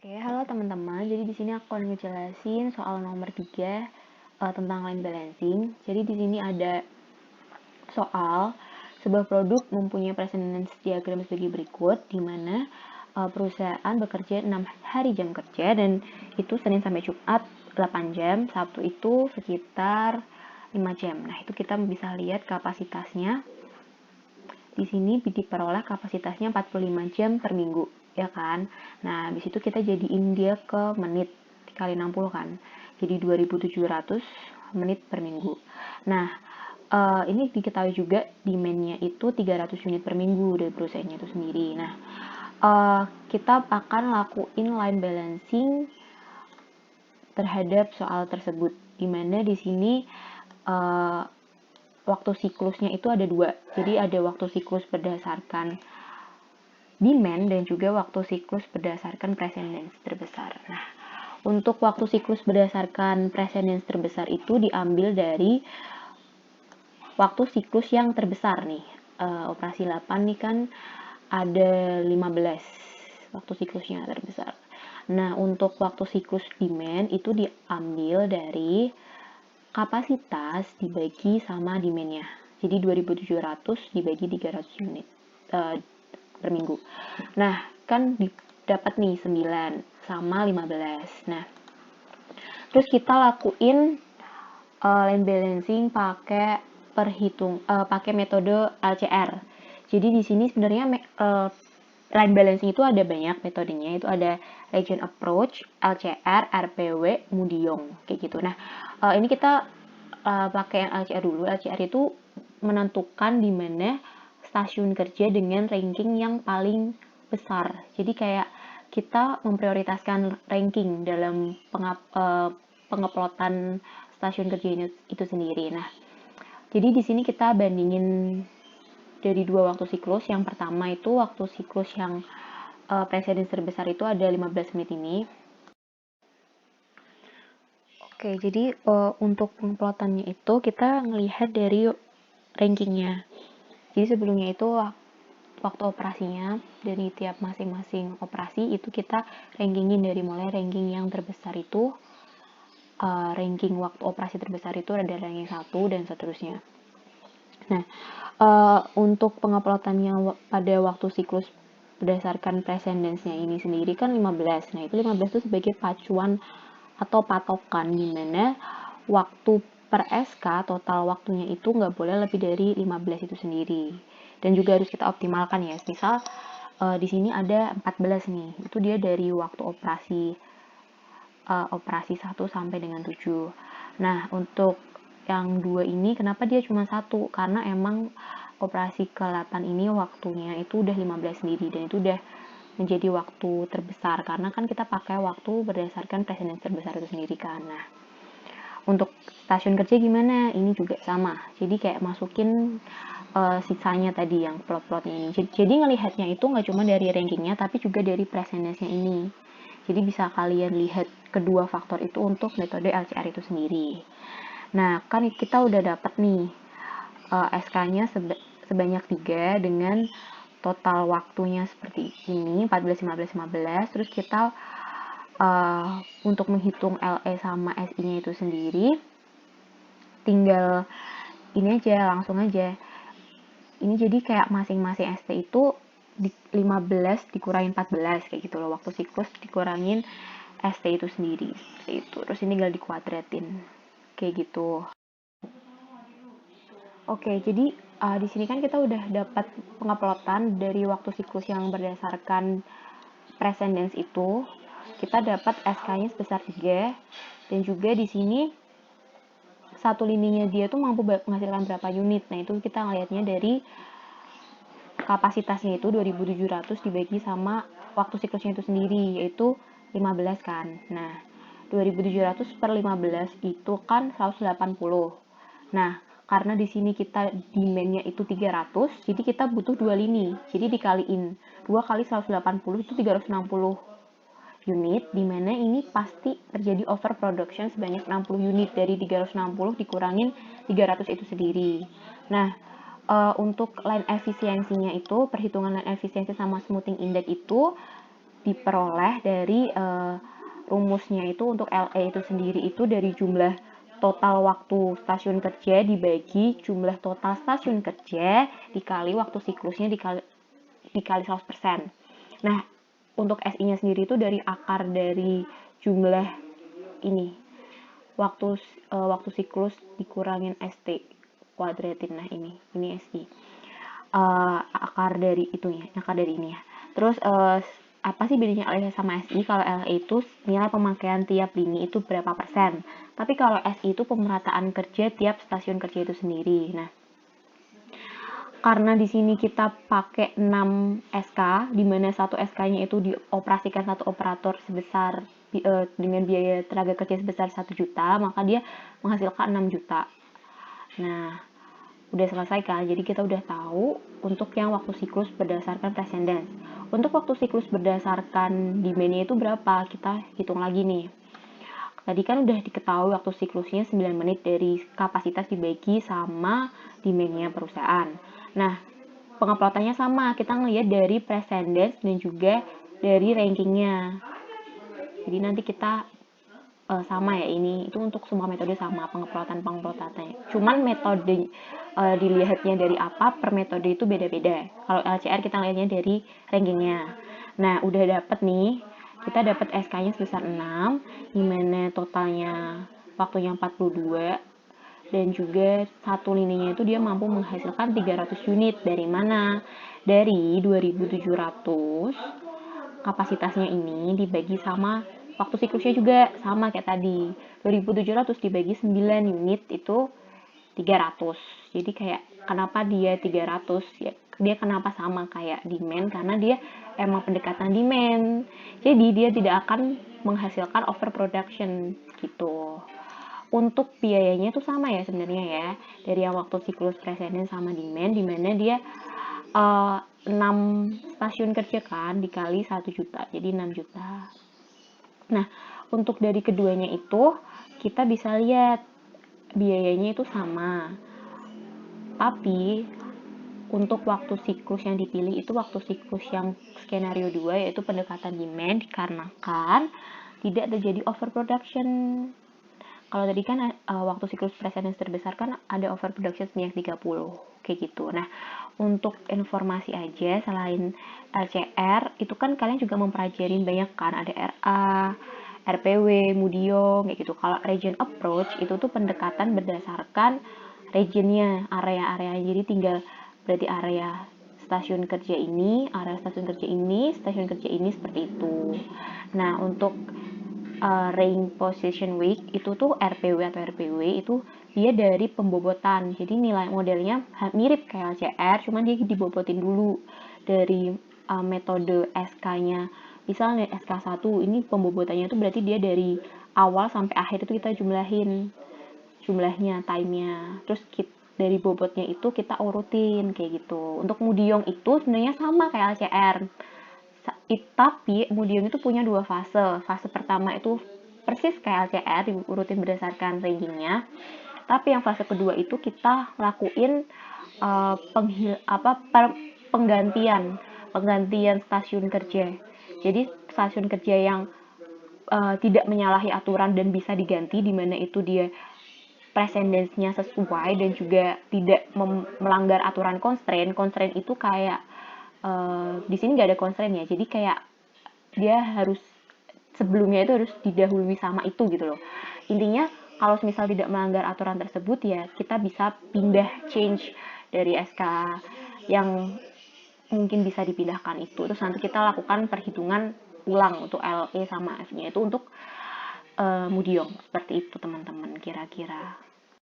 Oke, halo teman-teman. Jadi di sini aku akan ngejelasin soal nomor 3 tentang line balancing. Jadi di sini ada soal sebuah produk mempunyai precedence diagram sebagai berikut, di mana perusahaan bekerja 6 hari jam kerja dan itu Senin sampai Jumat 8 jam, Sabtu itu sekitar 5 jam. Nah, itu kita bisa lihat kapasitasnya. Di sini diperoleh kapasitasnya 45 jam per minggu, ya kan? Nah, habis itu kita jadiin dia ke menit, dikali 60 kan. Jadi 2700 menit per minggu. Nah, ini diketahui juga demand-nya itu 300 unit per minggu dari perusahaannya itu sendiri. Nah, kita akan lakuin line balancing terhadap soal tersebut, dimana di sini waktu siklusnya itu ada dua. Jadi ada waktu siklus berdasarkan demand dan juga waktu siklus berdasarkan precedence terbesar. Nah, untuk waktu siklus berdasarkan precedence terbesar itu diambil dari waktu siklus yang terbesar nih. Operasi 8 nih kan ada 15 waktu siklusnya terbesar. Nah, untuk waktu siklus demand itu diambil dari kapasitas dibagi sama demand-nya. Jadi 2700 dibagi 300 unit per minggu. Nah, kan dapat nih 9 sama 15. Nah, terus kita lakuin line balancing pakai metode LCR. Jadi di sini sebenarnya line balancing itu ada banyak metodenya. Itu ada region approach, LCR, RPW, Mudiong kayak gitu. Nah, ini kita pakai yang LCR dulu. LCR itu menentukan di mana stasiun kerja dengan ranking yang paling besar. Jadi kayak kita memprioritaskan ranking dalam penguploadan stasiun kerja itu sendiri. Nah, jadi di sini kita bandingin dari dua waktu siklus. Yang pertama itu waktu siklus yang precedence terbesar itu ada 15 menit ini. Oke, jadi untuk penguploadannya itu kita ngelihat dari rankingnya. Jadi sebelumnya itu waktu operasinya dari tiap masing-masing operasi itu kita rankingin dari mulai ranking yang terbesar itu ranking waktu operasi terbesar itu ada ranking 1 dan seterusnya. Nah, untuk penguploadannya pada waktu siklus berdasarkan precedence-nya ini sendiri kan 15. Nah, itu 15 itu sebagai pacuan atau patokan gimana waktu per SK total waktunya itu nggak boleh lebih dari 15 itu sendiri. Dan juga harus kita optimalkan ya. Misal di sini ada 14 nih. Itu dia dari waktu operasi 1 sampai dengan 7. Nah, untuk yang 2 ini kenapa dia cuma 1? Karena emang operasi ke-8 ini waktunya itu udah 15 sendiri dan itu udah menjadi waktu terbesar karena kan kita pakai waktu berdasarkan precedence terbesar itu sendiri kan. Nah, untuk stasiun kerja gimana? Ini juga sama. Jadi kayak masukin sisanya tadi yang plot-plotnya ini. Jadi ngelihatnya itu nggak cuma dari rankingnya tapi juga dari precedence-nya ini. Jadi bisa kalian lihat kedua faktor itu untuk metode LCR itu sendiri. Nah, kan kita udah dapat nih SK-nya sebanyak 3 dengan total waktunya seperti ini 14, 15, 15. Terus kita untuk menghitung LE sama SI-nya itu sendiri tinggal ini aja, langsung aja. Ini jadi kayak masing-masing ST itu 15 dikurangin 14 kayak gitu loh, waktu siklus dikurangin ST itu sendiri seperti itu. Terus ini tinggal dikuadratin kayak gitu. Oke, jadi di sini kan kita udah dapat penguploadan dari waktu siklus yang berdasarkan precedence itu. Kita dapat SK-nya sebesar 3 dan juga di sini satu lininya dia tuh mampu menghasilkan berapa unit. Nah, itu kita ngelihatnya dari kapasitasnya itu 2700 dibagi sama waktu siklusnya itu sendiri, yaitu 15 kan. Nah, 2700 per 15 itu kan 180. Nah, karena di sini kita demand-nya itu 300, jadi kita butuh 2 lini. Jadi dikaliin 2 kali 180 itu 360 unit, dimana ini pasti terjadi overproduction sebanyak 60 unit dari 360 dikurangin 300 itu sendiri. Nah, untuk line efisiensinya itu, perhitungan line efisiensi sama smoothing index itu diperoleh dari rumusnya itu untuk LE itu sendiri itu dari jumlah total waktu stasiun kerja dibagi jumlah total stasiun kerja dikali waktu siklusnya dikali 100%. Nah, untuk SI-nya sendiri itu dari akar dari jumlah ini waktu siklus dikurangin ST kuadratin. Nah, ini SI. Akar dari ini ya. Terus apa sih bedanya LE sama SI? Kalau LE itu nilai pemakaian tiap lini itu berapa persen. Tapi kalau SI itu pemerataan kerja tiap stasiun kerja itu sendiri. Nah, karena di sini kita pakai 6 SK, di mana satu SK-nya itu dioperasikan satu operator sebesar dengan biaya tenaga kerja sebesar 1 juta, maka dia menghasilkan 6 juta. Nah, udah selesai kan? Jadi kita udah tahu untuk yang waktu siklus berdasarkan precedence. Untuk waktu siklus berdasarkan demand-nya itu berapa? Kita hitung lagi nih. Tadi kan udah diketahui waktu siklusnya 9 menit dari kapasitas dibagi sama demand-nya perusahaan. Nah, penguploadannya sama. Kita ngelihat dari precedence dan juga dari rankingnya. Jadi nanti kita sama ya, ini itu untuk semua metode sama penguploadannya. Cuman metode dilihatnya dari apa per metode itu beda-beda. Kalau LCR kita lihatnya dari rankingnya. Nah, udah dapet nih, kita dapat SK-nya sebesar 6, dimana totalnya waktunya 42, dan juga satu lininya itu dia mampu menghasilkan 300 unit. Dari mana? Dari 2700 kapasitasnya ini dibagi sama waktu siklusnya juga sama kayak tadi. 2700 dibagi 9 unit itu 300. Jadi kayak kenapa dia 300 ya? Dia kenapa sama kayak demand? Karena dia emang pendekatan demand. Jadi dia tidak akan menghasilkan overproduction gitu. Untuk biayanya itu sama ya sebenarnya ya. Dari yang waktu siklus precedent sama demand, dimana dia 6 stasiun kerja kan dikali 1 juta, jadi 6 juta. Nah, untuk dari keduanya itu kita bisa lihat biayanya itu sama. Tapi untuk waktu siklus yang dipilih itu waktu siklus yang skenario 2, yaitu pendekatan demand, dikarenakan tidak terjadi overproduction. Kalau tadi kan waktu siklus precedence terbesar kan ada overproduction sebanyak 30, kayak gitu. Nah, untuk informasi aja, selain LCR, itu kan kalian juga mempelajari banyak kan, ada RA, RPW, Mudiong, kayak gitu. Kalau region approach, itu tuh pendekatan berdasarkan regionnya, area-area. Jadi tinggal berarti area stasiun kerja ini, area stasiun kerja ini, stasiun kerja ini, seperti itu. Nah, untuk range position weight itu tuh RPW atau RPW itu dia dari pembobotan. Jadi nilai modelnya mirip kayak LCR, cuman dia dibobotin dulu dari metode SK-nya. Misalnya SK1 ini pembobotannya itu berarti dia dari awal sampai akhir itu kita jumlahin jumlahnya, time-nya. Terus dari bobotnya itu kita urutin kayak gitu. Untuk Mudiong itu sebenarnya sama kayak LCR. Tapi Mudiong itu punya 2 fase. Fase pertama itu persis kayak LCR, diurutin berdasarkan rankingnya. Tapi yang fase kedua itu kita lakuin penggantian stasiun kerja. Jadi stasiun kerja yang tidak menyalahi aturan dan bisa diganti, di mana itu dia precedence-nya sesuai dan juga tidak melanggar aturan constraint. Constraint itu kayak di sini nggak ada constraint ya, jadi kayak dia harus sebelumnya itu harus didahului sama itu gitu loh. Intinya kalau misal tidak melanggar aturan tersebut ya kita bisa pindah change dari SK yang mungkin bisa dipindahkan itu, terus nanti kita lakukan perhitungan ulang untuk LE sama F-nya itu untuk Mudiong. Seperti itu teman-teman kira-kira.